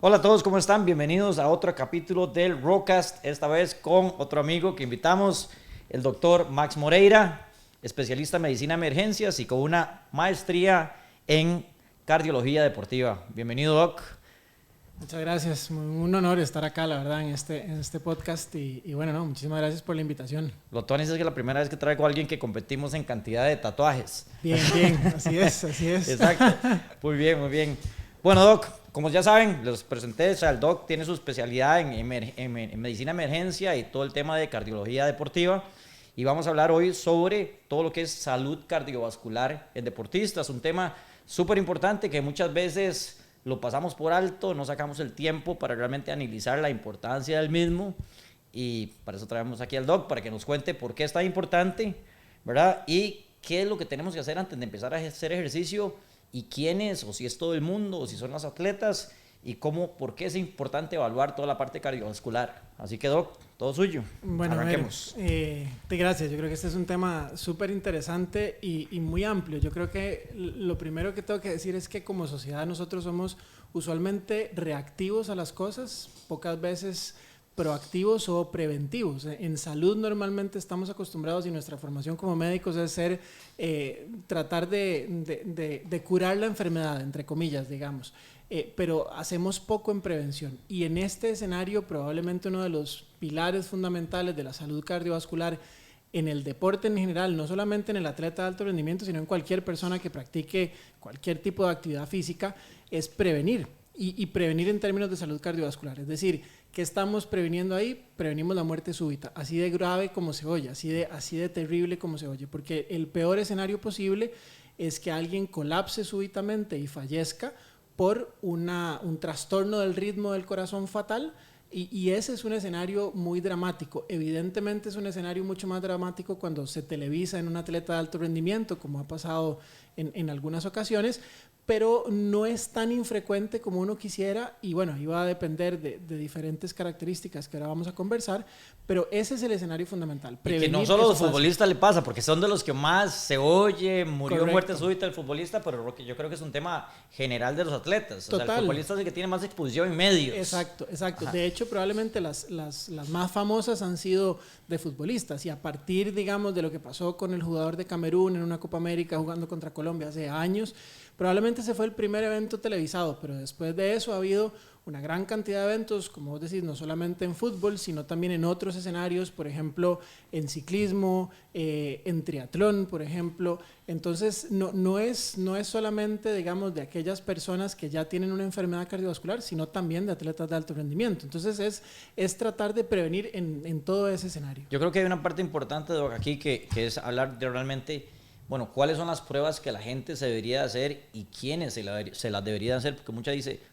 Hola a todos, ¿cómo están? Bienvenidos a otro capítulo del Rocast, esta vez con otro amigo que invitamos, el doctor Max Moreira, especialista en medicina de emergencias y con una maestría en cardiología deportiva. Bienvenido, Doc. Muchas gracias, un honor estar acá, la verdad, en este podcast y bueno, no, muchísimas gracias por la invitación. Lo Tony es que es la primera vez que traigo a alguien que competimos en cantidad de tatuajes. Bien, así es. Exacto, muy bien, muy bien. Bueno, Doc, como ya saben, les presenté, o sea, el Doc tiene su especialidad en medicina de emergencia y todo el tema de cardiología deportiva. Y vamos a hablar hoy sobre todo lo que es salud cardiovascular en deportistas, un tema súper importante que muchas veces lo pasamos por alto, no sacamos el tiempo para realmente analizar la importancia del mismo. Y para eso traemos aquí al Doc, para que nos cuente por qué es tan importante, ¿verdad? Y qué es lo que tenemos que hacer antes de empezar a hacer ejercicio, y quiénes, o si es todo el mundo, o si son los atletas, y cómo, por qué es importante evaluar toda la parte cardiovascular. Así que, Doc, todo suyo. Bueno, arranquemos. Gracias, yo creo que este es un tema súper interesante y muy amplio. Yo creo que lo primero que tengo que decir es que como sociedad nosotros somos usualmente reactivos a las cosas, pocas veces proactivos o preventivos. En salud normalmente estamos acostumbrados, y nuestra formación como médicos es tratar de curar la enfermedad, entre comillas, digamos. Pero hacemos poco en prevención, y en este escenario probablemente uno de los pilares fundamentales de la salud cardiovascular en el deporte en general, no solamente en el atleta de alto rendimiento, sino en cualquier persona que practique cualquier tipo de actividad física, es prevenir, y prevenir en términos de salud cardiovascular. Es decir, ¿qué estamos previniendo ahí? Prevenimos la muerte súbita, así de grave como se oye, así de terrible como se oye, porque el peor escenario posible es que alguien colapse súbitamente y fallezca por un trastorno del ritmo del corazón fatal, y ese es un escenario muy dramático. Evidentemente es un escenario mucho más dramático cuando se televisa en un atleta de alto rendimiento, como ha pasado en algunas ocasiones, pero no es tan infrecuente como uno quisiera, y bueno, ahí va a depender de diferentes características que ahora vamos a conversar, pero ese es el escenario fundamental. Y que no solo a los futbolistas le pasa, porque son de los que más se oye, murió muerte súbita el futbolista, pero yo creo que es un tema general de los atletas. Total. O sea, el futbolista es el que tiene más exposición en medios. Exacto. Ajá. De hecho, probablemente las más famosas han sido de futbolistas, y a partir, digamos, de lo que pasó con el jugador de Camerún en una Copa América jugando contra Colombia hace años, probablemente ese fue el primer evento televisado, pero después de eso ha habido una gran cantidad de eventos, como vos decís, no solamente en fútbol, sino también en otros escenarios, por ejemplo, en ciclismo, en triatlón, por ejemplo. Entonces, no es solamente, digamos, de aquellas personas que ya tienen una enfermedad cardiovascular, sino también de atletas de alto rendimiento. Entonces, es tratar de prevenir en todo ese escenario. Yo creo que hay una parte importante de aquí que es hablar de realmente, bueno, cuáles son las pruebas que la gente se debería hacer y quiénes se las debería hacer, porque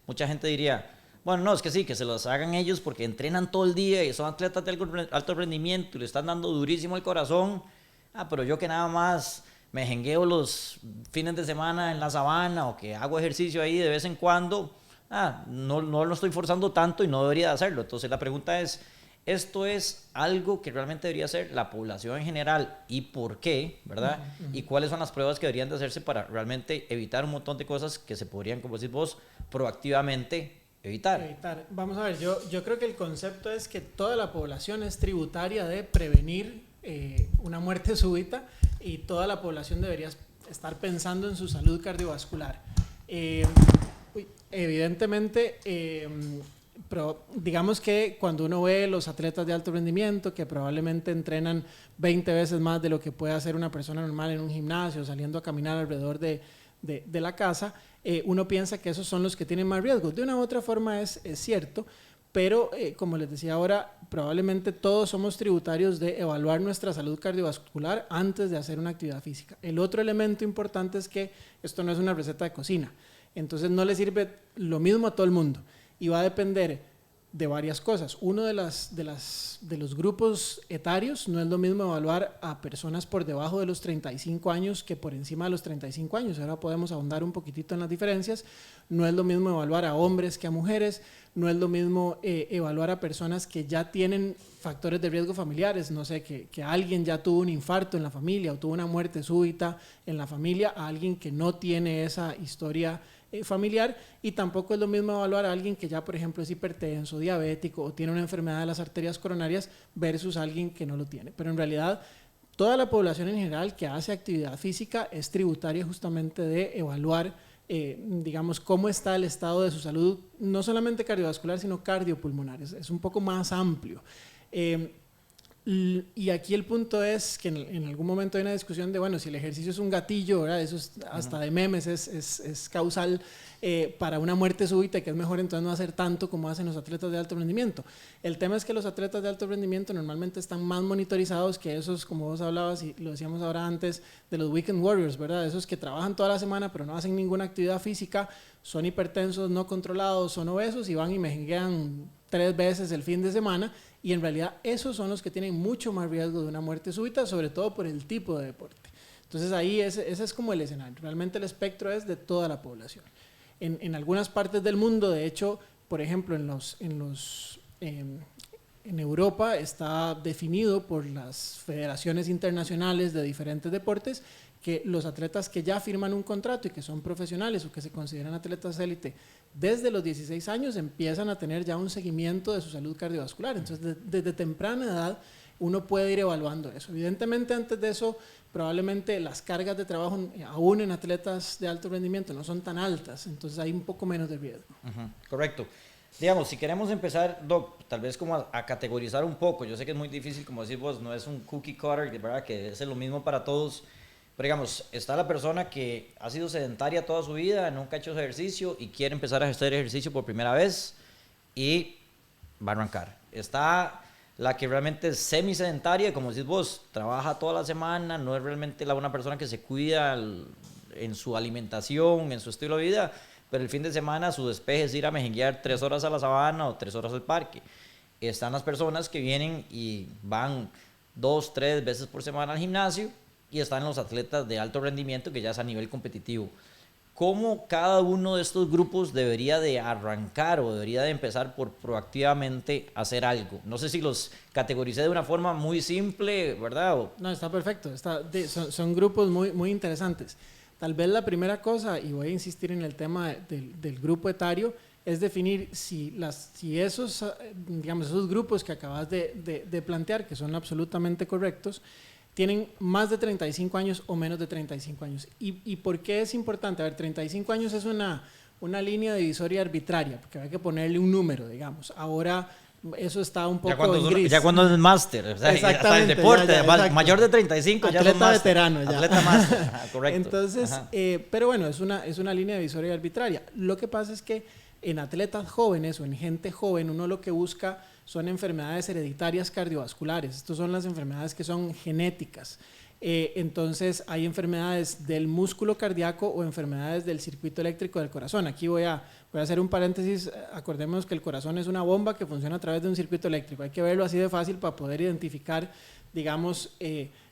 mucha gente diría, bueno, no, es que sí, que se las hagan ellos porque entrenan todo el día y son atletas de alto rendimiento y le están dando durísimo el corazón. Pero yo que nada más me jengueo los fines de semana en la sabana, o que hago ejercicio ahí de vez en cuando, no lo estoy forzando tanto y no debería hacerlo. Entonces la pregunta es, ¿esto es algo que realmente debería hacer la población en general, y por qué, verdad? ¿Y cuáles son las pruebas que deberían de hacerse para realmente evitar un montón de cosas que se podrían, como decís vos, proactivamente evitar? Vamos a ver, yo creo que el concepto es que toda la población es tributaria de prevenir una muerte súbita, y toda la población debería estar pensando en su salud cardiovascular. Evidentemente, pero digamos que cuando uno ve los atletas de alto rendimiento que probablemente entrenan 20 veces más de lo que puede hacer una persona normal en un gimnasio, saliendo a caminar alrededor de la casa, uno piensa que esos son los que tienen más riesgo. De una u otra forma es cierto, pero como les decía ahora, probablemente todos somos tributarios de evaluar nuestra salud cardiovascular antes de hacer una actividad física. El otro elemento importante es que esto no es una receta de cocina, entonces no le sirve lo mismo a todo el mundo, y va a depender de varias cosas. Uno de los grupos etarios, no es lo mismo evaluar a personas por debajo de los 35 años que por encima de los 35 años. Ahora podemos ahondar un poquitito en las diferencias. No es lo mismo evaluar a hombres que a mujeres. No es lo mismo evaluar a personas que ya tienen factores de riesgo familiares. No sé, que alguien ya tuvo un infarto en la familia o tuvo una muerte súbita en la familia, a alguien que no tiene esa historia familiar, y tampoco es lo mismo evaluar a alguien que ya, por ejemplo, es hipertenso, diabético o tiene una enfermedad de las arterias coronarias versus alguien que no lo tiene. Pero en realidad, toda la población en general que hace actividad física es tributaria justamente de evaluar, digamos, cómo está el estado de su salud, no solamente cardiovascular, sino cardiopulmonar. Es un poco más amplio. Y aquí el punto es que en algún momento hay una discusión de, bueno, si el ejercicio es un gatillo, ¿verdad? Eso es, hasta de memes es causal para una muerte súbita, que es mejor entonces no hacer tanto como hacen los atletas de alto rendimiento. El tema es que los atletas de alto rendimiento normalmente están más monitorizados que esos, como vos hablabas y lo decíamos ahora antes, de los weekend warriors, ¿verdad? Esos que trabajan toda la semana pero no hacen ninguna actividad física, son hipertensos, no controlados, son obesos y van y mejenguean 3 veces el fin de semana, y en realidad esos son los que tienen mucho más riesgo de una muerte súbita, sobre todo por el tipo de deporte. Entonces ahí ese es como el escenario. Realmente el espectro es de toda la población. En algunas partes del mundo, de hecho, por ejemplo, en Europa está definido por las federaciones internacionales de diferentes deportes que los atletas que ya firman un contrato y que son profesionales o que se consideran atletas élite desde los 16 años empiezan a tener ya un seguimiento de su salud cardiovascular. Entonces, desde temprana edad uno puede ir evaluando eso. Evidentemente, antes de eso, probablemente las cargas de trabajo, aún en atletas de alto rendimiento, no son tan altas, entonces hay un poco menos de riesgo. Correcto. Digamos, si queremos empezar, Doc, tal vez como a categorizar un poco, yo sé que es muy difícil, como decís vos, no es un cookie cutter, ¿verdad? Que es lo mismo para todos, pero digamos, está la persona que ha sido sedentaria toda su vida, nunca ha hecho ejercicio y quiere empezar a hacer ejercicio por primera vez y va a arrancar. Está la que realmente es semisedentaria, como decís vos, trabaja toda la semana, no es realmente una persona que se cuida en su alimentación, en su estilo de vida, pero el fin de semana su despeje es ir a mejenguear 3 horas a la sabana o 3 horas al parque. Están las personas que vienen y van 2, 3 veces por semana al gimnasio, y están los atletas de alto rendimiento que ya es a nivel competitivo. ¿Cómo cada uno de estos grupos debería de arrancar o debería de empezar por proactivamente hacer algo? No sé si los categoricé de una forma muy simple, ¿verdad? No, está perfecto. Son grupos muy, muy interesantes. Tal vez la primera cosa, y voy a insistir en el tema del grupo etario, es definir si esos grupos que acabas de plantear, que son absolutamente correctos, tienen más de 35 años o menos de 35 años. ¿Y por qué es importante? A ver, 35 años es una línea divisoria arbitraria, porque hay que ponerle un número, digamos. Ahora eso está un poco en gris. Ya cuando es máster, o sea, hasta el deporte, ya, mayor de 35 atleta ya son máster. Veterano ya. Atleta máster, correcto. Entonces, pero bueno, es una línea divisoria arbitraria. Lo que pasa es que en atletas jóvenes o en gente joven, uno lo que busca son enfermedades hereditarias cardiovasculares. Estas son las enfermedades que son genéticas. Entonces, hay enfermedades del músculo cardíaco o enfermedades del circuito eléctrico del corazón. Aquí voy a hacer un paréntesis. Acordémonos que el corazón es una bomba que funciona a través de un circuito eléctrico. Hay que verlo así de fácil para poder identificar, digamos,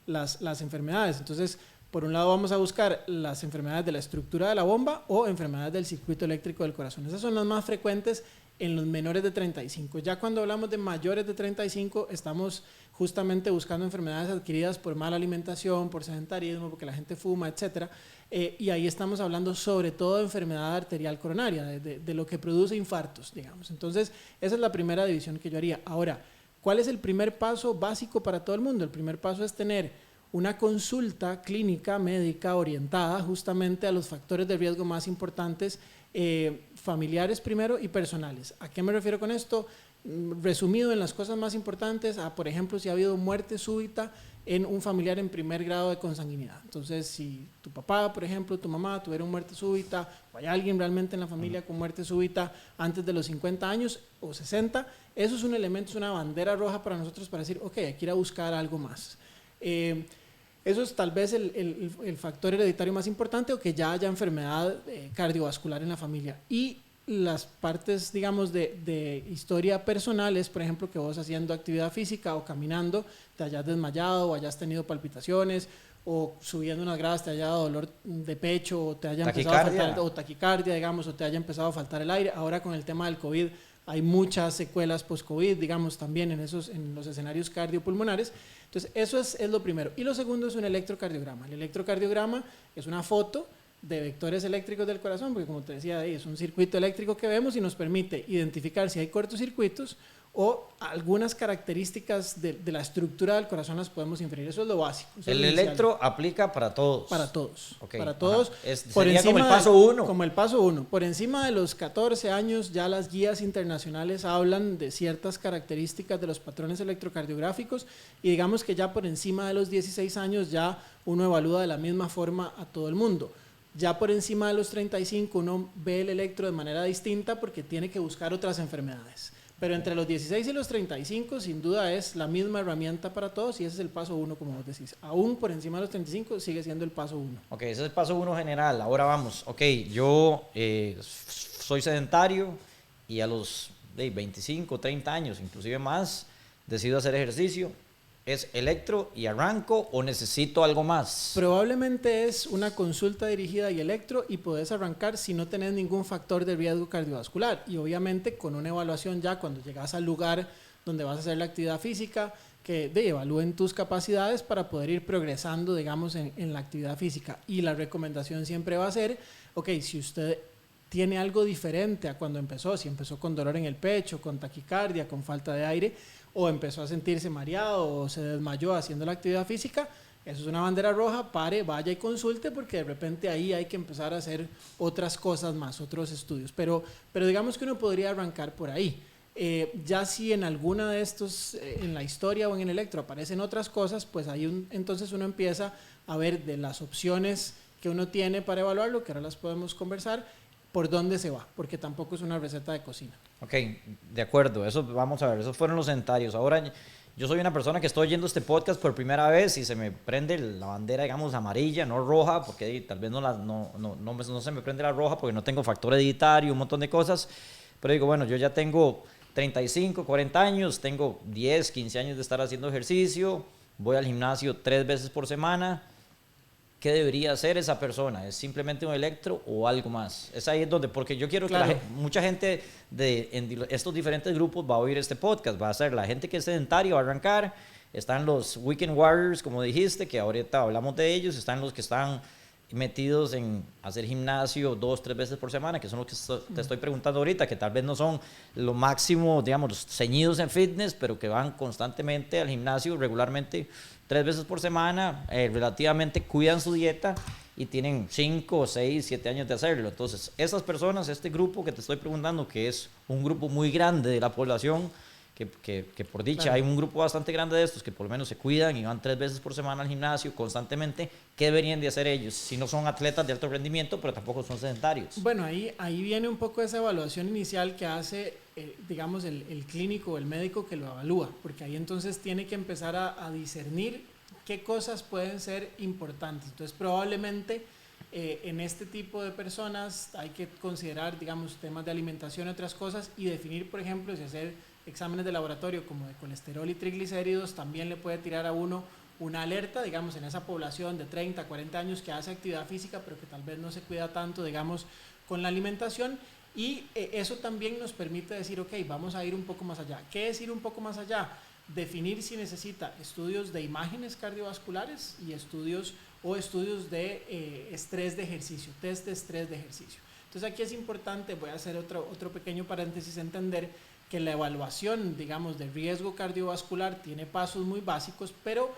las enfermedades. Entonces, por un lado vamos a buscar las enfermedades de la estructura de la bomba o enfermedades del circuito eléctrico del corazón. Esas son las más frecuentes en los menores de 35. Ya cuando hablamos de mayores de 35, estamos justamente buscando enfermedades adquiridas por mala alimentación, por sedentarismo, porque la gente fuma, etc. Y ahí estamos hablando sobre todo de enfermedad arterial coronaria, de lo que produce infartos, digamos. Entonces, esa es la primera división que yo haría. Ahora, ¿cuál es el primer paso básico para todo el mundo? El primer paso es tener una consulta clínica médica orientada justamente a los factores de riesgo más importantes, familiares primero y personales. ¿A qué me refiero con esto? Resumido en las cosas más importantes, por ejemplo, si ha habido muerte súbita en un familiar en primer grado de consanguinidad. Entonces, si tu papá, por ejemplo, tu mamá tuvieron muerte súbita, o hay alguien realmente en la familia con muerte súbita antes de los 50 años o 60, eso es un elemento, es una bandera roja para nosotros para decir, ok, hay que ir a buscar algo más. Eso es tal vez el factor hereditario más importante, o que ya haya enfermedad cardiovascular en la familia. Y las partes, digamos, de historia personales, por ejemplo, que vos haciendo actividad física o caminando te hayas desmayado o hayas tenido palpitaciones, o subiendo unas gradas te haya dado dolor de pecho, o te haya empezado a faltar, o taquicardia, digamos, o te haya empezado a faltar el aire. Ahora con el tema del COVID hay muchas secuelas post-COVID, digamos, también en los escenarios cardiopulmonares. Entonces, eso es lo primero. Y lo segundo es un electrocardiograma. El electrocardiograma es una foto de vectores eléctricos del corazón, porque como te decía, es un circuito eléctrico que vemos y nos permite identificar si hay cortocircuitos o algunas características de la estructura del corazón las podemos inferir. Eso es lo básico. El electro aplica para todos. Para todos. Okay. Para todos. Sería como el paso 1. Como el paso 1. Por encima de los 14 años ya las guías internacionales hablan de ciertas características de los patrones electrocardiográficos y digamos que ya por encima de los 16 años ya uno evalúa de la misma forma a todo el mundo. Ya por encima de los 35 uno ve el electro de manera distinta porque tiene que buscar otras enfermedades. Pero entre los 16 y los 35 sin duda es la misma herramienta para todos y ese es el paso 1 como vos decís. Aún por encima de los 35 sigue siendo el paso 1. Ok, ese es el paso 1 general. Ahora vamos. Ok, yo soy sedentario y a los 25, 30 años, inclusive más, decido hacer ejercicio. ¿Es electro y arranco o necesito algo más? Probablemente es una consulta dirigida y electro y podés arrancar si no tenés ningún factor de riesgo cardiovascular y obviamente con una evaluación ya cuando llegas al lugar donde vas a hacer la actividad física que evalúen tus capacidades para poder ir progresando digamos en la actividad física y la recomendación siempre va a ser ok, si usted tiene algo diferente a cuando empezó, si empezó con dolor en el pecho, con taquicardia, con falta de aire o empezó a sentirse mareado o se desmayó haciendo la actividad física, eso es una bandera roja, pare, vaya y consulte porque de repente ahí hay que empezar a hacer otras cosas más, otros estudios, pero digamos que uno podría arrancar por ahí. Ya si en alguna de estos, en la historia o en el electro aparecen otras cosas, pues ahí entonces uno empieza a ver de las opciones que uno tiene para evaluarlo, que ahora las podemos conversar, por dónde se va, porque tampoco es una receta de cocina. Ok, de acuerdo, eso vamos a ver, esos fueron los sedentarios. Ahora, yo soy una persona que estoy oyendo este podcast por primera vez y se me prende la bandera, digamos, amarilla, no roja, porque tal vez no se me prende la roja porque no tengo factor hereditario, un montón de cosas, pero digo, bueno, yo ya tengo 35, 40 años, tengo 10, 15 años de estar haciendo ejercicio, voy al gimnasio 3 veces por semana. ¿Qué debería hacer esa persona? ¿Es simplemente un electro o algo más? Es ahí donde, porque yo quiero que mucha gente en estos diferentes grupos va a oír este podcast, va a ser la gente que es sedentaria, va a arrancar, están los Weekend Warriors, como dijiste, que ahorita hablamos de ellos, están los que están metidos en hacer gimnasio 2, 3 veces por semana, que son los que te estoy preguntando ahorita, que tal vez no son lo máximo, digamos, los ceñidos en fitness, pero que van constantemente al gimnasio regularmente 3 veces por semana, relativamente cuidan su dieta y tienen 5, 6, 7 años de hacerlo. Entonces, esas personas, este grupo que te estoy preguntando, que es un grupo muy grande de la población, que por dicha hay un grupo bastante grande de estos que por lo menos se cuidan y van 3 veces por semana al gimnasio constantemente, ¿qué deberían de hacer ellos? Si no son atletas de alto rendimiento, pero tampoco son sedentarios. Bueno, ahí viene un poco esa evaluación inicial que hace, digamos, el clínico o el médico que lo evalúa, porque ahí entonces tiene que empezar a discernir qué cosas pueden ser importantes. Entonces, probablemente en este tipo de personas hay que considerar, digamos, temas de alimentación y otras cosas y definir, por ejemplo, si hacer exámenes de laboratorio como de colesterol y triglicéridos también le puede tirar a uno una alerta, digamos, en esa población de 30, 40 años que hace actividad física, pero que tal vez no se cuida tanto, digamos, con la alimentación. Y eso también nos permite decir, ok, vamos a ir un poco más allá. ¿Qué es ir un poco más allá? Definir si necesita estudios de imágenes cardiovasculares y estudios de estrés de ejercicio, test de estrés de ejercicio. Entonces aquí es importante, voy a hacer otro pequeño paréntesis, entender que la evaluación, digamos, de riesgo cardiovascular tiene pasos muy básicos, pero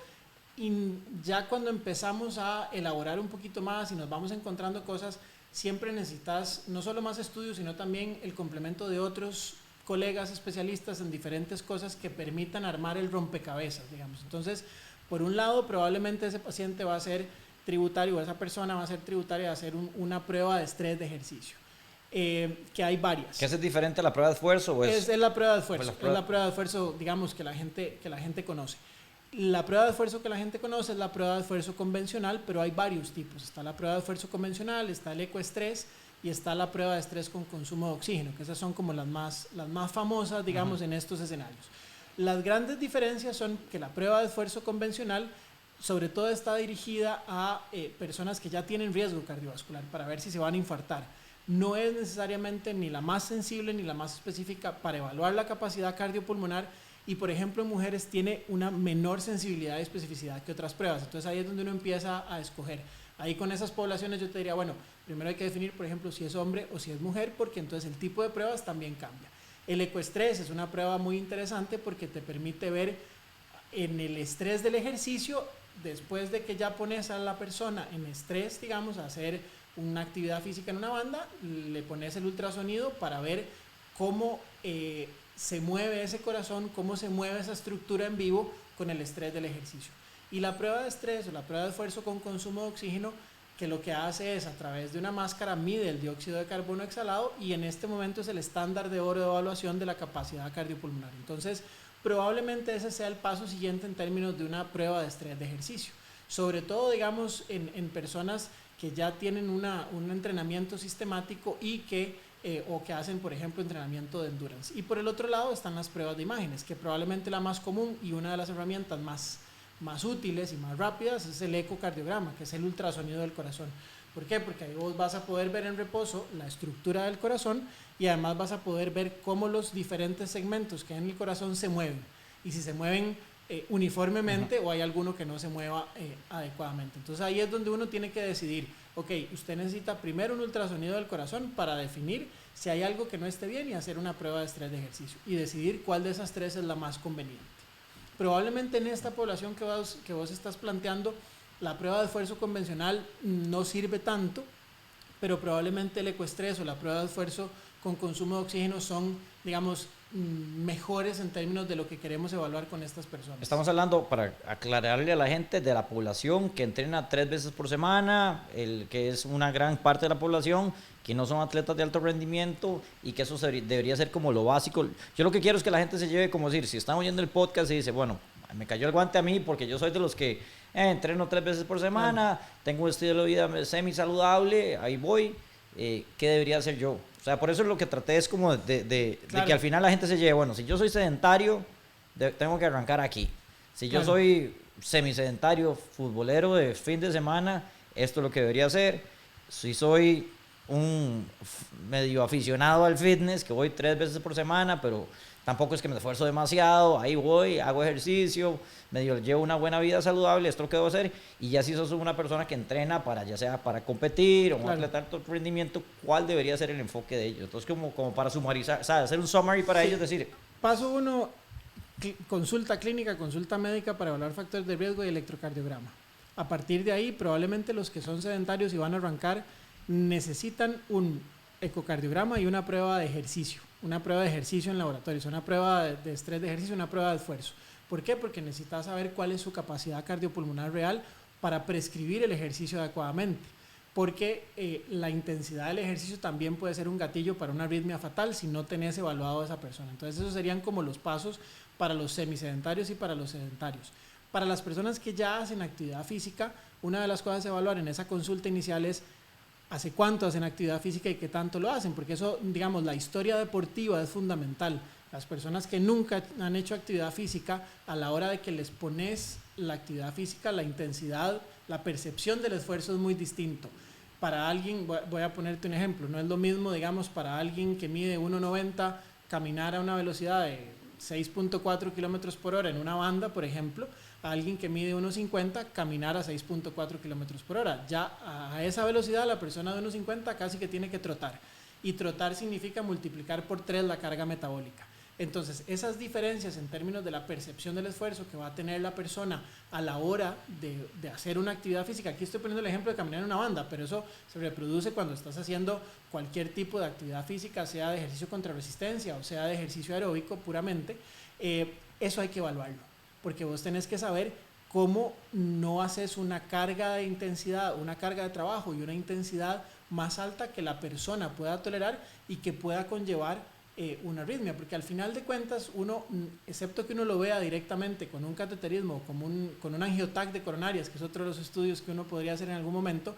ya cuando empezamos a elaborar un poquito más y nos vamos encontrando cosas, siempre necesitas no solo más estudios, sino también el complemento de otros colegas especialistas en diferentes cosas que permitan armar el rompecabezas, digamos. Entonces, por un lado, probablemente ese paciente va a ser tributario, o esa persona va a ser tributaria de hacer una prueba de estrés de ejercicio. Que hay varias. ¿Qué es diferente a la prueba de esfuerzo? Es la prueba de esfuerzo, es la prueba de esfuerzo, digamos, que la gente conoce. La prueba de esfuerzo que la gente conoce es la prueba de esfuerzo convencional, pero hay varios tipos. Está la prueba de esfuerzo convencional, está el ecoestrés y está la prueba de estrés con consumo de oxígeno, que esas son como las más famosas, digamos, en estos escenarios. Las grandes diferencias son que la prueba de esfuerzo convencional sobre todo está dirigida a personas que ya tienen riesgo cardiovascular para ver si se van a infartar. No es necesariamente ni la más sensible ni la más específica para evaluar la capacidad cardiopulmonar y por ejemplo en mujeres tiene una menor sensibilidad y especificidad que otras pruebas. Entonces ahí es donde uno empieza a escoger. Ahí con esas poblaciones yo te diría, bueno, primero hay que definir, por ejemplo, si es hombre o si es mujer, porque entonces el tipo de pruebas también cambia. El ecoestrés es una prueba muy interesante porque te permite ver en el estrés del ejercicio, después de que ya pones a la persona en estrés, digamos, a hacer una actividad física en una banda, le pones el ultrasonido para ver cómo se mueve ese corazón, cómo se mueve esa estructura en vivo con el estrés del ejercicio. Y la prueba de estrés o la prueba de esfuerzo con consumo de oxígeno, que lo que hace es a través de una máscara mide el dióxido de carbono exhalado y en este momento es el estándar de oro de evaluación de la capacidad cardiopulmonar. Entonces, probablemente ese sea el paso siguiente en términos de una prueba de estrés de ejercicio. Sobre todo, digamos, en personas que ya tienen un entrenamiento sistemático y o que hacen, por ejemplo, entrenamiento de endurance. Y por el otro lado están las pruebas de imágenes, que probablemente la más común y una de las herramientas más útiles y más rápidas es el ecocardiograma, que es el ultrasonido del corazón. ¿Por qué? Porque ahí vos vas a poder ver en reposo la estructura del corazón y además vas a poder ver cómo los diferentes segmentos que hay en el corazón se mueven y si se mueven uniformemente o hay alguno que no se mueva adecuadamente. Entonces ahí es donde uno tiene que decidir, ok, usted necesita primero un ultrasonido del corazón para definir si hay algo que no esté bien y hacer una prueba de estrés de ejercicio y decidir cuál de esas tres es la más conveniente. Probablemente en esta población que vos estás planteando, la prueba de esfuerzo convencional no sirve tanto, pero probablemente el ecoestrés o la prueba de esfuerzo con consumo de oxígeno son, digamos, mejores en términos de lo que queremos evaluar con estas personas. Estamos hablando, para aclararle a la gente, de la población que entrena 3 veces por semana, que es una gran parte de la población, que no son atletas de alto rendimiento y que eso debería ser como lo básico. Yo lo que quiero es que la gente se lleve como decir, si están oyendo el podcast y dice, bueno, me cayó el guante a mí porque yo soy de los que entreno 3 veces por semana, tengo un estilo de vida semi saludable, ahí voy, ¿qué debería hacer yo? O sea, por eso es lo que traté es como de que al final la gente se lleve, bueno, si yo soy sedentario, tengo que arrancar aquí. Si yo soy semisedentario, futbolero de fin de semana, esto es lo que debería hacer. Si soy un medio aficionado al fitness, que voy 3 veces por semana, pero tampoco es que me esfuerzo demasiado, ahí voy, hago ejercicio, medio llevo una buena vida saludable, esto es lo que debo hacer. Y ya si sos una persona que entrena para, ya sea para competir o un atleta de alto rendimiento, ¿cuál debería ser el enfoque de ellos? Entonces como para sumarizar, ¿sabes? Hacer un summary para ellos, decir... Paso 1, consulta clínica, consulta médica para evaluar factores de riesgo y electrocardiograma. A partir de ahí, probablemente los que son sedentarios y van a arrancar necesitan un ecocardiograma y una prueba de ejercicio. Una prueba de ejercicio en laboratorio, una prueba de estrés de ejercicio, una prueba de esfuerzo. ¿Por qué? Porque necesitas saber cuál es su capacidad cardiopulmonar real para prescribir el ejercicio adecuadamente. Porque la intensidad del ejercicio también puede ser un gatillo para una arritmia fatal si no tenés evaluado a esa persona. Entonces esos serían como los pasos para los semisedentarios y para los sedentarios. Para las personas que ya hacen actividad física, una de las cosas a evaluar en esa consulta inicial es hace cuánto hacen actividad física y qué tanto lo hacen, porque eso, digamos, la historia deportiva es fundamental. Las personas que nunca han hecho actividad física, a la hora de que les pones la actividad física, la intensidad, la percepción del esfuerzo es muy distinto. Para alguien, voy a ponerte un ejemplo, no es lo mismo, digamos, para alguien que mide 1,90, caminar a una velocidad de 6.4 kilómetros por hora en una banda, por ejemplo, a alguien que mide 1,50, caminar a 6.4 kilómetros por hora. Ya a esa velocidad la persona de 1,50 casi que tiene que trotar. Y trotar significa multiplicar por 3 la carga metabólica. Entonces, esas diferencias en términos de la percepción del esfuerzo que va a tener la persona a la hora de hacer una actividad física, aquí estoy poniendo el ejemplo de caminar en una banda, pero eso se reproduce cuando estás haciendo cualquier tipo de actividad física, sea de ejercicio contra resistencia o sea de ejercicio aeróbico puramente, eso hay que evaluarlo, porque vos tenés que saber cómo no haces una carga de intensidad, una carga de trabajo y una intensidad más alta que la persona pueda tolerar y que pueda conllevar una arritmia, porque al final de cuentas uno, excepto que uno lo vea directamente con un cateterismo, con un angiotac de coronarias, que es otro de los estudios que uno podría hacer en algún momento,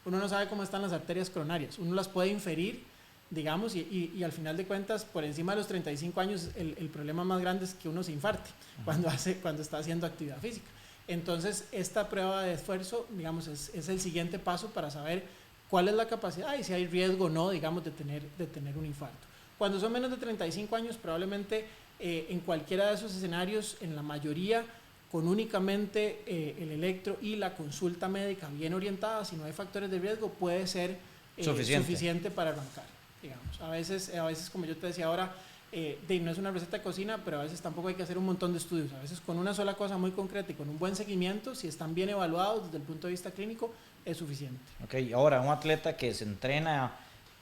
uno no sabe cómo están las arterias coronarias, uno las puede inferir, digamos, y al final de cuentas, por encima de los 35 años, el problema más grande es que uno se infarte cuando está haciendo actividad física. Entonces, esta prueba de esfuerzo, digamos, es el siguiente paso para saber cuál es la capacidad y si hay riesgo o no, digamos, de tener un infarto. Cuando son menos de 35 años, probablemente en cualquiera de esos escenarios, en la mayoría, con únicamente el electro y la consulta médica bien orientada, si no hay factores de riesgo, puede ser suficiente para arrancar, digamos. A veces, como yo te decía ahora, no es una receta de cocina, pero a veces tampoco hay que hacer un montón de estudios. A veces con una sola cosa muy concreta y con un buen seguimiento, si están bien evaluados desde el punto de vista clínico, es suficiente. Ok, ahora un atleta que se entrena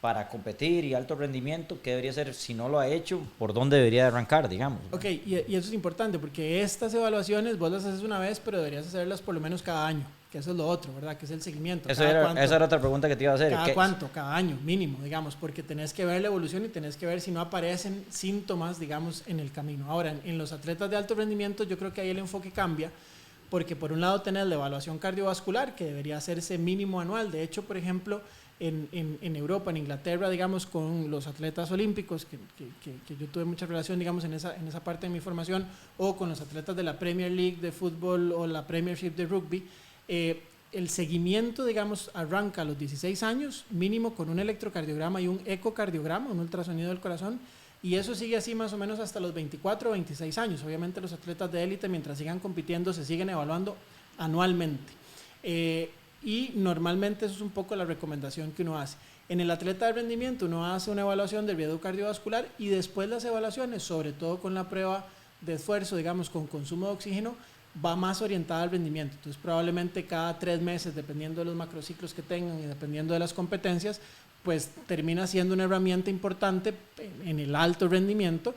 para competir y alto rendimiento, ¿qué debería hacer si no lo ha hecho? ¿Por dónde debería arrancar, digamos? Ok, y eso es importante porque estas evaluaciones vos las haces una vez, pero deberías hacerlas por lo menos cada año, que eso es lo otro, ¿verdad? Que es el seguimiento. Esa era otra pregunta que te iba a hacer. ¿Cada cuánto? Cada año, mínimo, digamos, porque tenés que ver la evolución y tenés que ver si no aparecen síntomas, digamos, en el camino. Ahora, en los atletas de alto rendimiento, yo creo que ahí el enfoque cambia, porque por un lado tenés la evaluación cardiovascular, que debería hacerse mínimo anual. De hecho, por ejemplo, en Europa, en Inglaterra, digamos, con los atletas olímpicos, que yo tuve mucha relación, digamos, en esa parte de mi formación, o con los atletas de la Premier League de fútbol o la Premiership de rugby, el seguimiento, digamos, arranca a los 16 años, mínimo con un electrocardiograma y un ecocardiograma, un ultrasonido del corazón, y eso sigue así más o menos hasta los 24 o 26 años. Obviamente los atletas de élite, mientras sigan compitiendo, se siguen evaluando anualmente. Y normalmente eso es un poco la recomendación que uno hace. En el atleta de rendimiento uno hace una evaluación del riesgo cardiovascular y después las evaluaciones, sobre todo con la prueba de esfuerzo, digamos, con consumo de oxígeno, va más orientada al rendimiento. Entonces probablemente cada 3 meses, dependiendo de los macrociclos que tengan y dependiendo de las competencias, pues termina siendo una herramienta importante en el alto rendimiento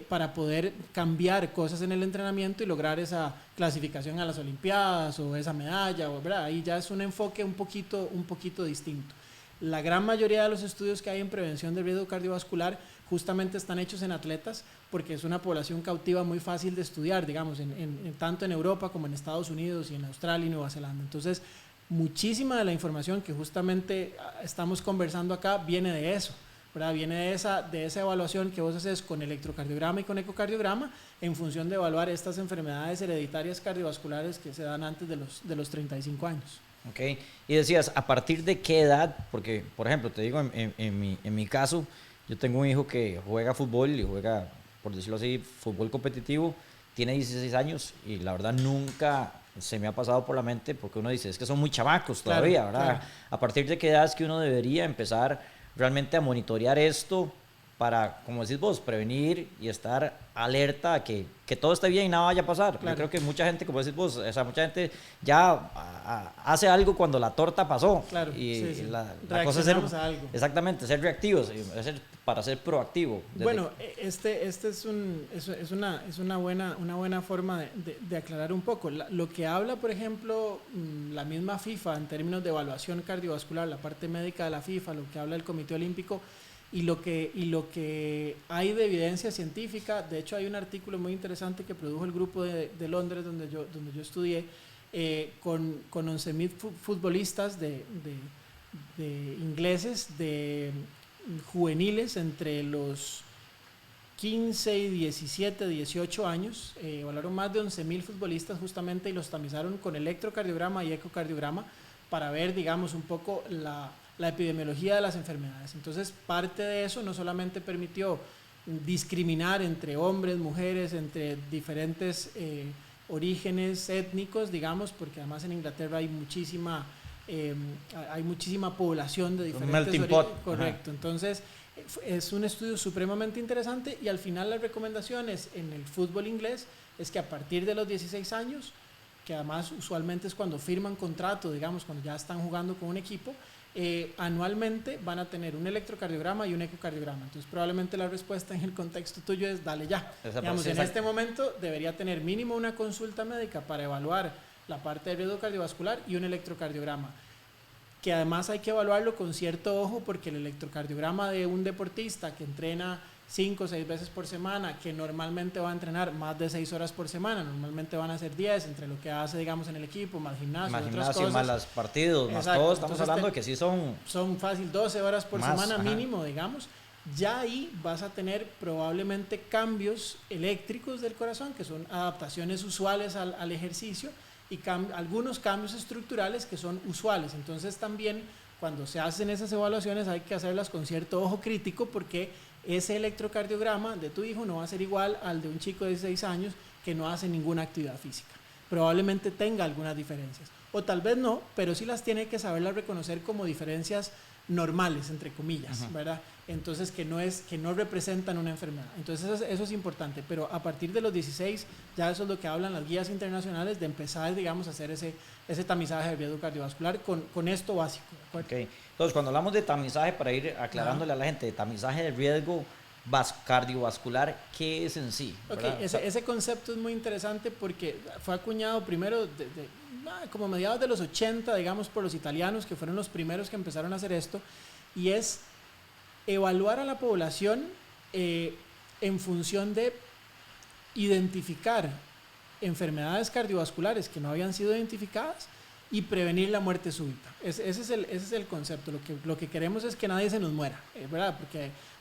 para poder cambiar cosas en el entrenamiento y lograr esa clasificación a las Olimpiadas o esa medalla, ¿verdad? Ahí ya es un enfoque un poquito distinto. La gran mayoría de los estudios que hay en prevención de riesgo cardiovascular justamente están hechos en atletas porque es una población cautiva muy fácil de estudiar, digamos, tanto en Europa como en Estados Unidos y en Australia y Nueva Zelanda. Entonces, muchísima de la información que justamente estamos conversando acá viene de eso, ¿verdad? Viene de esa evaluación que vos haces con electrocardiograma y con ecocardiograma en función de evaluar estas enfermedades hereditarias cardiovasculares que se dan antes de los 35 años. Ok, y decías, ¿a partir de qué edad? Porque, por ejemplo, te digo, en mi caso, yo tengo un hijo que juega fútbol y juega, por decirlo así, fútbol competitivo, tiene 16 años y la verdad nunca se me ha pasado por la mente porque uno dice, es que son muy chamacos todavía, ¿verdad? Claro. ¿A partir de qué edad es que uno debería empezar realmente a monitorear esto para, como decís vos, prevenir y estar alerta a que todo esté bien y nada vaya a pasar? Claro. Yo creo que mucha gente, como decís vos, o sea, mucha gente ya hace algo cuando la torta pasó. Claro, y sí. La cosa es ser, a algo. Exactamente, ser reactivos, para ser proactivo. Bueno, este es una buena forma de aclarar un poco. Lo que habla, por ejemplo, la misma FIFA en términos de evaluación cardiovascular, la parte médica de la FIFA, lo que habla el Comité Olímpico, y lo que hay de evidencia científica. De hecho, hay un artículo muy interesante que produjo el grupo de Londres donde yo estudié, con 11.000 futbolistas de ingleses, de juveniles entre los 15 y 17, 18 años. Evaluaron más de 11.000 futbolistas justamente y los tamizaron con electrocardiograma y ecocardiograma para ver, digamos, un poco la epidemiología de las enfermedades. Entonces, parte de eso no solamente permitió discriminar entre hombres, mujeres, entre diferentes orígenes étnicos, digamos, porque además en Inglaterra hay muchísima población de diferentes orígenes. Correcto. Ajá. Entonces, es un estudio supremamente interesante y al final las recomendaciones en el fútbol inglés es que a partir de los 16 años, que además usualmente es cuando firman contrato, digamos, cuando ya están jugando con un equipo, anualmente van a tener un electrocardiograma y un ecocardiograma. Entonces probablemente la respuesta en el contexto tuyo es dale ya. Digamos, en este momento debería tener mínimo una consulta médica para evaluar la parte de riesgo cardiovascular y un electrocardiograma, que además hay que evaluarlo con cierto ojo porque el electrocardiograma de un deportista que entrena 5 o 6 veces por semana, que normalmente va a entrenar más de 6 horas por semana, normalmente van a ser 10, entre lo que hace, digamos, en el equipo, más gimnasio, otras cosas. Más los partidos, más todo, estamos hablando de que sí son fácil 12 horas por semana ajá. mínimo, digamos. Ya ahí vas a tener probablemente cambios eléctricos del corazón, que son adaptaciones usuales al ejercicio, y algunos cambios estructurales que son usuales. Entonces también cuando se hacen esas evaluaciones hay que hacerlas con cierto ojo crítico porque ese electrocardiograma de tu hijo no va a ser igual al de un chico de 16 años que no hace ninguna actividad física. Probablemente tenga algunas diferencias, o tal vez no, pero sí las tiene que saberlas reconocer como diferencias normales, entre comillas, ¿verdad? Entonces que no representan una enfermedad. Entonces eso es importante, pero a partir de los 16 ya eso es lo que hablan las guías internacionales de empezar, digamos, a hacer ese tamizaje de riesgo cardiovascular con esto básico, ¿de acuerdo? Okay. Entonces, cuando hablamos de tamizaje, para ir aclarándole a la gente, de tamizaje de riesgo cardiovascular, ¿qué es en sí? Okay, ese concepto es muy interesante porque fue acuñado primero como mediados de los 80, digamos, por los italianos, que fueron los primeros que empezaron a hacer esto, y es evaluar a la población en función de identificar enfermedades cardiovasculares que no habían sido identificadas y prevenir la muerte súbita. Ese es el concepto. Lo que queremos es que nadie se nos muera, ¿verdad?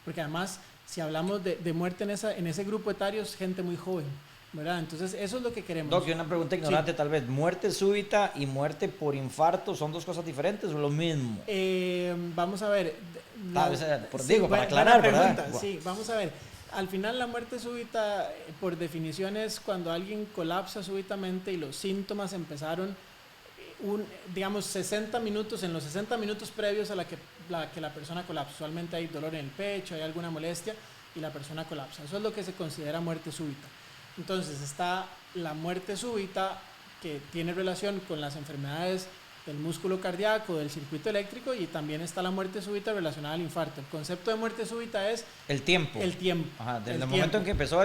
Porque además, si hablamos de muerte en ese grupo etario, es gente muy joven, ¿verdad? Entonces, eso es lo que queremos. Doc, una pregunta ignorante, sí. Tal vez, ¿muerte súbita y muerte por infarto son dos cosas diferentes o lo mismo? Vamos a ver. Para aclarar, ¿verdad? Sí, vamos a ver. Al final, la muerte súbita, por definición, es cuando alguien colapsa súbitamente y los síntomas empezaron, digamos, 60 minutos, en los 60 minutos previos a que la persona colapsa. Usualmente hay dolor en el pecho, hay alguna molestia y la persona colapsa. Eso es lo que se considera muerte súbita. Entonces está la muerte súbita, que tiene relación con las enfermedades del músculo cardíaco, del circuito eléctrico, y también está la muerte súbita relacionada al infarto. El concepto de muerte súbita es el tiempo. Ajá, desde el momento en que empezó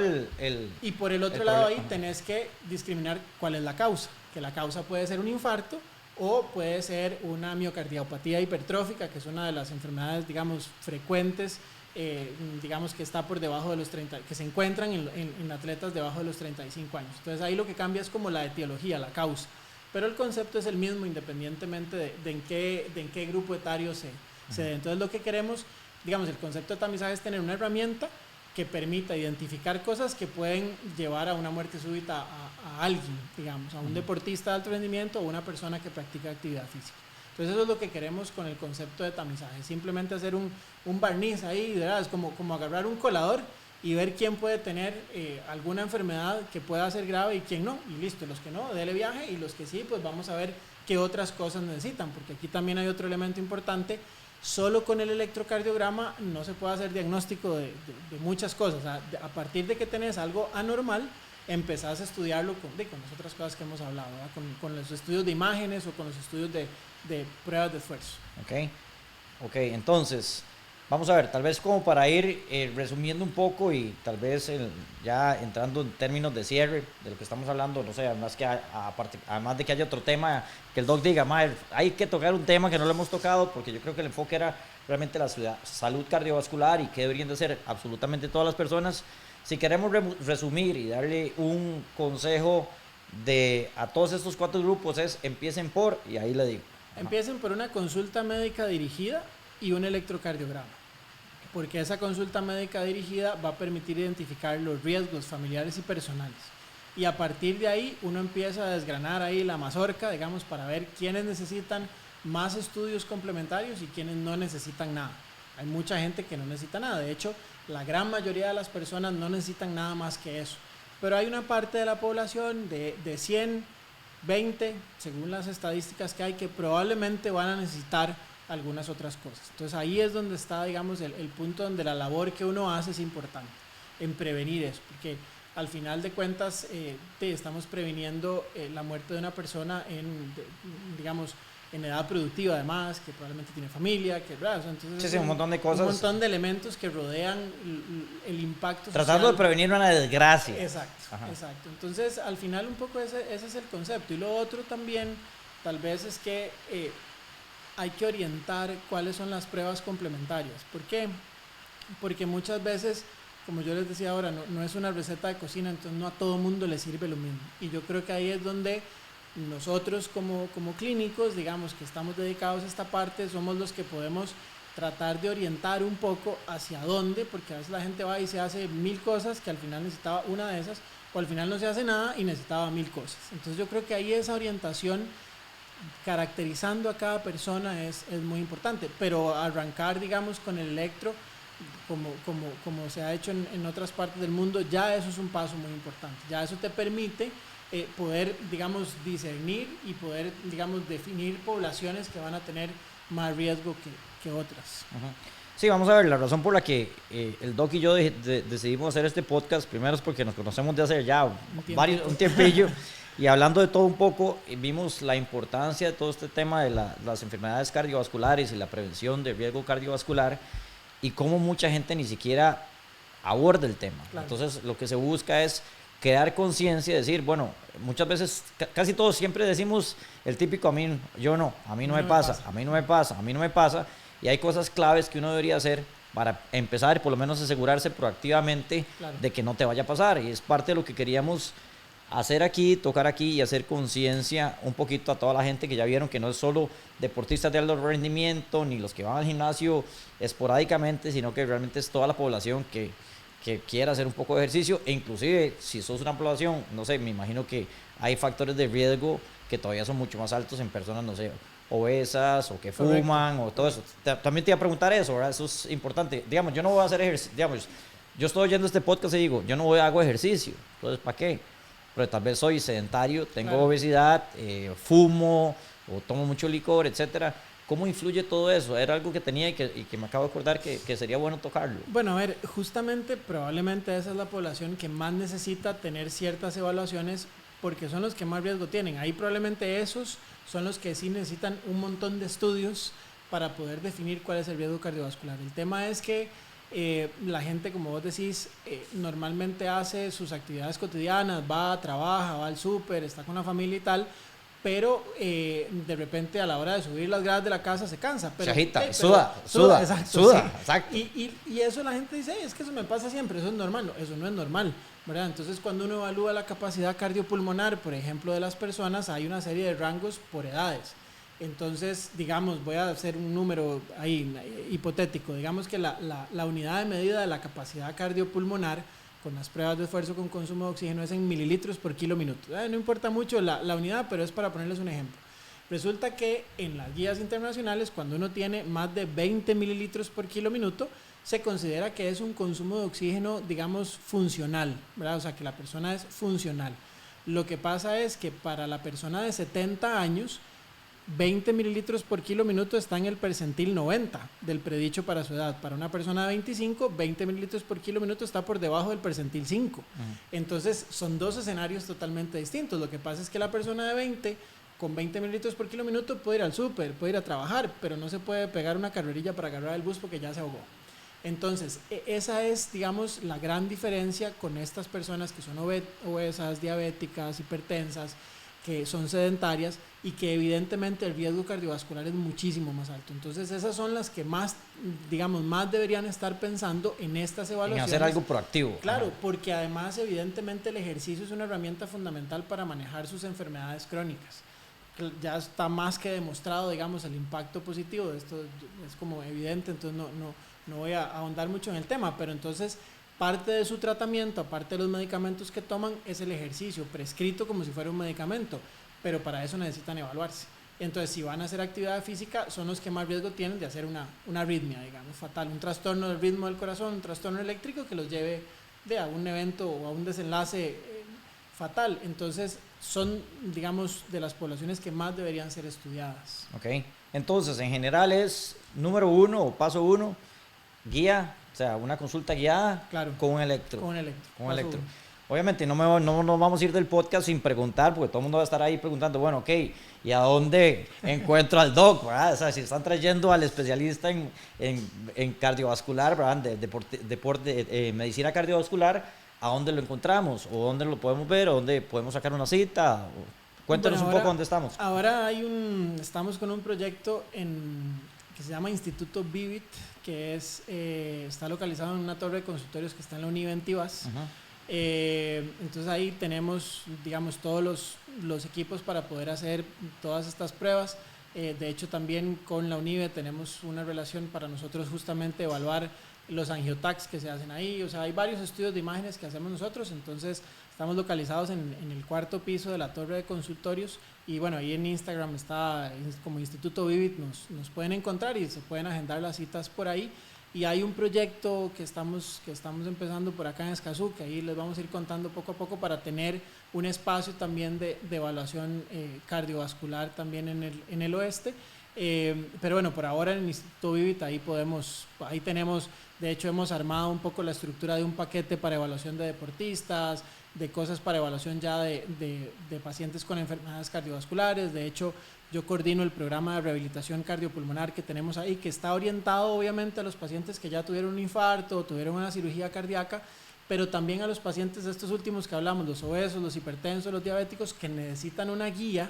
y por el otro lado ahí tenés que discriminar cuál es la causa, que la causa puede ser un infarto o puede ser una miocardiopatía hipertrófica, que es una de las enfermedades, digamos, frecuentes, digamos, que está por debajo de los 30, que se encuentran en atletas debajo de los 35 años. Entonces ahí lo que cambia es como la etiología, la causa. Pero el concepto es el mismo independientemente de en qué grupo etario se dé. Entonces lo que queremos, digamos, el concepto de tamizaje es tener una herramienta que permita identificar cosas que pueden llevar a una muerte súbita a alguien, digamos, a un deportista de alto rendimiento o una persona que practica actividad física. Entonces eso es lo que queremos con el concepto de tamizaje, simplemente hacer un barniz ahí, ¿verdad? Es como agarrar un colador y ver quién puede tener alguna enfermedad que pueda ser grave y quién no, y listo, los que no, dele viaje, y los que sí, pues vamos a ver qué otras cosas necesitan, porque aquí también hay otro elemento importante. Solo con el electrocardiograma no se puede hacer diagnóstico de muchas cosas. O sea, a partir de que tenés algo anormal, empezás a estudiarlo con las otras cosas que hemos hablado, con los estudios de imágenes o con los estudios de pruebas de esfuerzo. Ok, entonces vamos a ver, tal vez como para ir resumiendo un poco y tal vez ya entrando en términos de cierre de lo que estamos hablando, no sé, además de que haya otro tema, que el doc diga, hay que tocar un tema que no lo hemos tocado, porque yo creo que el enfoque era realmente la salud cardiovascular y que deberían de ser absolutamente todas las personas. Si queremos resumir y darle un consejo a todos estos 4 grupos es, empiecen por, y ahí le digo. Empiecen por una consulta médica dirigida y un electrocardiograma, porque esa consulta médica dirigida va a permitir identificar los riesgos familiares y personales, y a partir de ahí uno empieza a desgranar ahí la mazorca, digamos, para ver quiénes necesitan más estudios complementarios y quiénes no necesitan nada. Hay mucha gente que no necesita nada, de hecho la gran mayoría de las personas no necesitan nada más que eso, pero hay una parte de la población de 100, 20, según las estadísticas que hay, que probablemente van a necesitar algunas otras cosas. Entonces ahí es donde está, digamos, el punto donde la labor que uno hace es importante, en prevenir eso, porque al final de cuentas estamos previniendo la muerte de una persona digamos, en edad productiva, además, que probablemente tiene familia, que, ¿verdad? Entonces, sí, un montón de cosas. Un montón de elementos que rodean el impacto tratando social. De prevenir una desgracia. Exacto. Entonces, al final un poco ese es el concepto. Y lo otro también, tal vez, es que hay que orientar cuáles son las pruebas complementarias. ¿Por qué? Porque muchas veces, como yo les decía ahora, no es una receta de cocina, entonces no a todo mundo le sirve lo mismo. Y yo creo que ahí es donde nosotros como clínicos, digamos, que estamos dedicados a esta parte, somos los que podemos tratar de orientar un poco hacia dónde, porque a veces la gente va y se hace 1000 cosas que al final necesitaba una de esas, o al final no se hace nada y necesitaba 1000 cosas. Entonces yo creo que ahí esa orientación caracterizando a cada persona es muy importante, pero arrancar, digamos, con el electro, como se ha hecho en otras partes del mundo, ya eso es un paso muy importante, ya eso te permite poder, digamos, discernir y poder, digamos, definir poblaciones que van a tener más riesgo que otras. Uh-huh. Sí, vamos a ver, la razón por la que el Doc y yo decidimos hacer este podcast, primero es porque nos conocemos de hace ya un tiempillo, y hablando de todo un poco, vimos la importancia de todo este tema de las enfermedades cardiovasculares y la prevención de riesgo cardiovascular, y cómo mucha gente ni siquiera aborda el tema. Claro. Entonces, lo que se busca es crear conciencia y decir, bueno, muchas veces, casi todos siempre decimos el típico, a mí no me pasa, a mí no me pasa, y hay cosas claves que uno debería hacer para empezar y por lo menos asegurarse proactivamente de que no te vaya a pasar, y es parte de lo que queríamos hacer aquí, tocar aquí y hacer conciencia un poquito a toda la gente que ya vieron que no es solo deportistas de alto rendimiento ni los que van al gimnasio esporádicamente, sino que realmente es toda la población que quiera hacer un poco de ejercicio, e inclusive si sos una población, no sé, me imagino que hay factores de riesgo que todavía son mucho más altos en personas, no sé, obesas o que fuman o todo eso. También te iba a preguntar eso, ¿verdad? Eso es importante. Digamos, yo no voy a hacer ejercicio, digamos, yo estoy oyendo este podcast y digo, yo no hago ejercicio, entonces ¿para qué? Pero tal vez soy sedentario, tengo obesidad, fumo o tomo mucho licor, etcétera. ¿Cómo influye todo eso? Era algo que tenía y que me acabo de acordar que sería bueno tocarlo. Bueno, a ver, justamente probablemente esa es la población que más necesita tener ciertas evaluaciones porque son los que más riesgo tienen. Ahí probablemente esos son los que sí necesitan un montón de estudios para poder definir cuál es el riesgo cardiovascular. El tema es que la gente, como vos decís, normalmente hace sus actividades cotidianas, trabaja, va al súper, está con la familia y tal, pero de repente a la hora de subir las gradas de la casa se cansa. Pero, se agita, suda, exacto. Sí. Exacto. Y eso la gente dice, es que eso me pasa siempre, eso es normal. No, eso no es normal, ¿verdad? Entonces, cuando uno evalúa la capacidad cardiopulmonar, por ejemplo, de las personas, hay una serie de rangos por edades. Entonces, digamos, voy a hacer un número ahí hipotético, digamos que la unidad de medida de la capacidad cardiopulmonar con las pruebas de esfuerzo con consumo de oxígeno es en mililitros por kilo minuto. No importa mucho la unidad, pero es para ponerles un ejemplo. Resulta que en las guías internacionales, cuando uno tiene más de 20 mililitros por kilo minuto, se considera que es un consumo de oxígeno, digamos, funcional, ¿verdad? O sea, que la persona es funcional. Lo que pasa es que para la persona de 70 años, 20 mililitros por kilo minuto está en el percentil 90 del predicho para su edad. Para una persona de 25, 20 mililitros por kilo minuto está por debajo del percentil 5. Entonces, son dos escenarios totalmente distintos. Lo que pasa es que la persona de 20, con 20 mililitros por kilo minuto, puede ir al súper, puede ir a trabajar, pero no se puede pegar una carrerilla para agarrar el bus porque ya se ahogó. Entonces, esa es, digamos, la gran diferencia con estas personas que son obesas, diabéticas, hipertensas, que son sedentarias y que evidentemente el riesgo cardiovascular es muchísimo más alto. Entonces esas son las que más, digamos, más deberían estar pensando en estas evaluaciones. En hacer algo proactivo. Claro, porque además evidentemente el ejercicio es una herramienta fundamental para manejar sus enfermedades crónicas. Ya está más que demostrado, digamos, el impacto positivo de esto, es como evidente, entonces no voy a ahondar mucho en el tema, pero entonces parte de su tratamiento, aparte de los medicamentos que toman, es el ejercicio, prescrito como si fuera un medicamento, pero para eso necesitan evaluarse. Entonces, si van a hacer actividad física, son los que más riesgo tienen de hacer una arritmia, digamos, fatal, un trastorno del ritmo del corazón, un trastorno eléctrico que los lleve a un evento o a un desenlace fatal. Entonces, son, digamos, de las poblaciones que más deberían ser estudiadas. Ok, entonces, en general es número 1 o paso 1, guía. O sea, una consulta guiada con un electro. Con un electro. Obviamente no nos vamos a ir del podcast sin preguntar, porque todo el mundo va a estar ahí preguntando, bueno, ok, ¿y a dónde encuentro al doc? ¿Verdad? O sea, si están trayendo al especialista en cardiovascular, ¿verdad? De medicina cardiovascular, ¿a dónde lo encontramos? ¿O dónde lo podemos ver? ¿O dónde podemos sacar una cita? Cuéntanos un poco dónde estamos. Ahora estamos con un proyecto que se llama Instituto Vivit, que está localizado en una torre de consultorios que está en la UNIVE en Tibás. Entonces ahí tenemos, digamos, todos los equipos para poder hacer todas estas pruebas. De hecho, también con la UNIVE tenemos una relación para nosotros justamente evaluar los angiotacs que se hacen ahí. O sea, hay varios estudios de imágenes que hacemos nosotros, entonces Estamos localizados en el 4º piso de la torre de consultorios y bueno, ahí en Instagram está como Instituto Vivit, nos pueden encontrar y se pueden agendar las citas por ahí. Y hay un proyecto que estamos empezando por acá en Escazú, que ahí les vamos a ir contando poco a poco para tener un espacio también de evaluación cardiovascular también en el oeste. Pero bueno, por ahora en el Instituto Vivit ahí tenemos, de hecho hemos armado un poco la estructura de un paquete para evaluación de deportistas, de cosas para evaluación ya de pacientes con enfermedades cardiovasculares. De hecho, yo coordino el programa de rehabilitación cardiopulmonar que tenemos ahí, que está orientado obviamente a los pacientes que ya tuvieron un infarto o tuvieron una cirugía cardíaca, pero también a los pacientes estos últimos que hablamos, los obesos, los hipertensos, los diabéticos, que necesitan una guía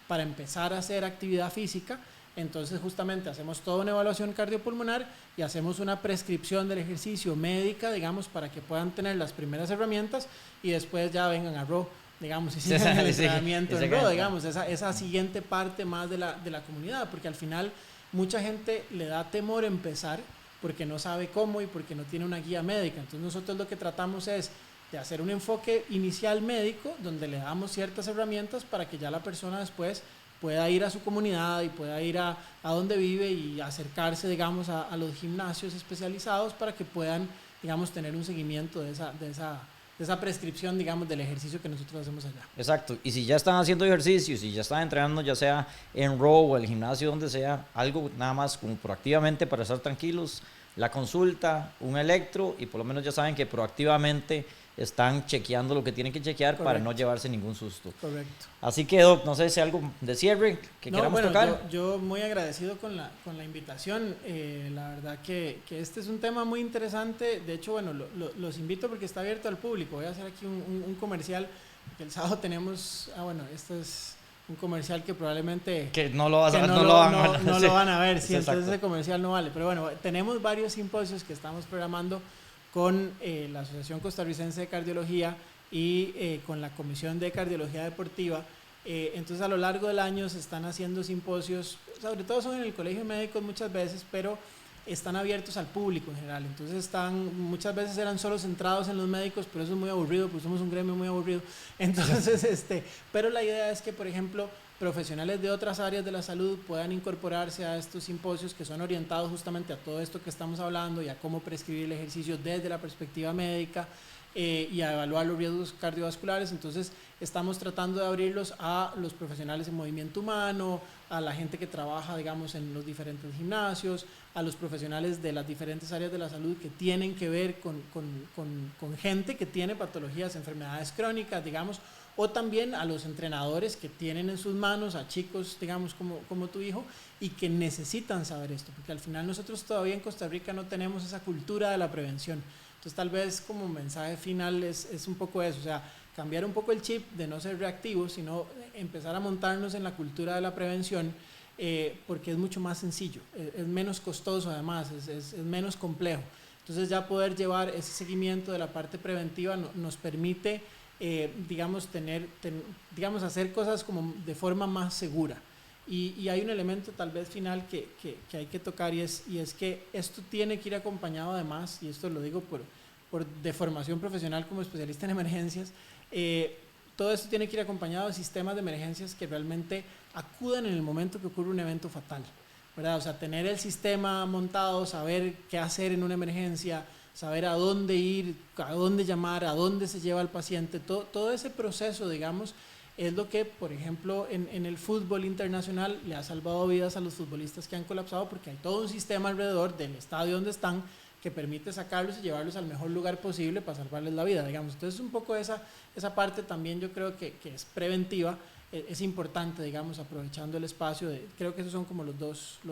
para empezar a hacer actividad física. Entonces justamente hacemos toda una evaluación cardiopulmonar y hacemos una prescripción del ejercicio médica, digamos, para que puedan tener las primeras herramientas y después ya vengan a RO, digamos, y sigan el entrenamiento en RO, digamos, esa siguiente parte más de la comunidad, porque al final mucha gente le da temor empezar porque no sabe cómo y porque no tiene una guía médica. Entonces nosotros lo que tratamos es de hacer un enfoque inicial médico donde le damos ciertas herramientas para que ya la persona después pueda ir a su comunidad y pueda ir a donde vive y acercarse, digamos, a los gimnasios especializados para que puedan, digamos, tener un seguimiento de esa prescripción, digamos, del ejercicio que nosotros hacemos allá. Exacto, y si ya están haciendo ejercicios, si ya están entrenando, ya sea en RO o el gimnasio, donde sea, algo nada más como proactivamente para estar tranquilos, la consulta, un electro, y por lo menos ya saben que proactivamente están chequeando lo que tienen que chequear. Correcto. Para no llevarse ningún susto. Correcto. Así que, Doc, no sé si algo de cierre que queramos tocar. Yo muy agradecido con la invitación. La verdad que este es un tema muy interesante. De hecho, bueno, los invito porque está abierto al público. Voy a hacer aquí un comercial. El sábado tenemos, este es un comercial que probablemente que no lo van a ver, sí, entonces ese comercial no vale. Pero bueno, tenemos varios simposios que estamos programando con la Asociación Costarricense de Cardiología y con la Comisión de Cardiología Deportiva. Entonces a lo largo del año se están haciendo simposios, sobre todo son en el Colegio de Médicos muchas veces, pero están abiertos al público en general. Entonces muchas veces eran solo centrados en los médicos, pero eso es muy aburrido, pues somos un gremio muy aburrido. Entonces, pero la idea es que, por ejemplo, profesionales de otras áreas de la salud puedan incorporarse a estos simposios que son orientados justamente a todo esto que estamos hablando y a cómo prescribir el ejercicio desde la perspectiva médica y a evaluar los riesgos cardiovasculares. Entonces estamos tratando de abrirlos a los profesionales en movimiento humano, a la gente que trabaja, digamos, en los diferentes gimnasios, a los profesionales de las diferentes áreas de la salud que tienen que ver con gente que tiene patologías, enfermedades crónicas, digamos, o también a los entrenadores que tienen en sus manos a chicos, digamos, como tu hijo, y que necesitan saber esto, porque al final nosotros todavía en Costa Rica no tenemos esa cultura de la prevención. Entonces tal vez como mensaje final es un poco eso, o sea, cambiar un poco el chip de no ser reactivos, sino empezar a montarnos en la cultura de la prevención, porque es mucho más sencillo, es menos costoso además, es menos complejo. Entonces ya poder llevar ese seguimiento de la parte preventiva nos permite digamos, digamos, hacer cosas como de forma más segura. Y hay un elemento tal vez final que hay que tocar y es que esto tiene que ir acompañado además, y esto lo digo por de formación profesional como especialista en emergencias, todo esto tiene que ir acompañado de sistemas de emergencias que realmente acudan en el momento que ocurre un evento fatal, ¿verdad? O sea, tener el sistema montado, saber qué hacer en una emergencia, saber a dónde ir, a dónde llamar, a dónde se lleva al paciente, todo ese proceso, digamos, es lo que, por ejemplo, en el fútbol internacional le ha salvado vidas a los futbolistas que han colapsado, porque hay todo un sistema alrededor del estadio donde están que permite sacarlos y llevarlos al mejor lugar posible para salvarles la vida, digamos. Entonces, un poco esa parte también yo creo que es preventiva, es importante, digamos, aprovechando el espacio. Creo que esos son como los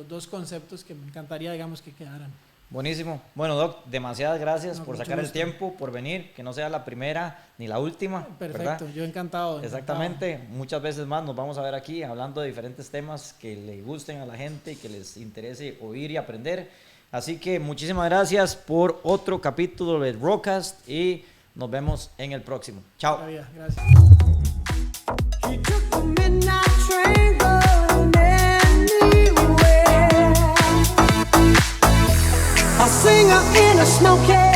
dos conceptos que me encantaría, digamos, que quedaran. Buenísimo. Bueno, Doc, demasiadas gracias por sacar el tiempo, por venir, que no sea la primera ni la última. Perfecto, ¿verdad? Yo encantado. Exactamente, muchas veces más nos vamos a ver aquí hablando de diferentes temas que le gusten a la gente y que les interese oír y aprender. Así que muchísimas gracias por otro capítulo de Rocast y nos vemos en el próximo. Chao. Gracias. A singer in a smoky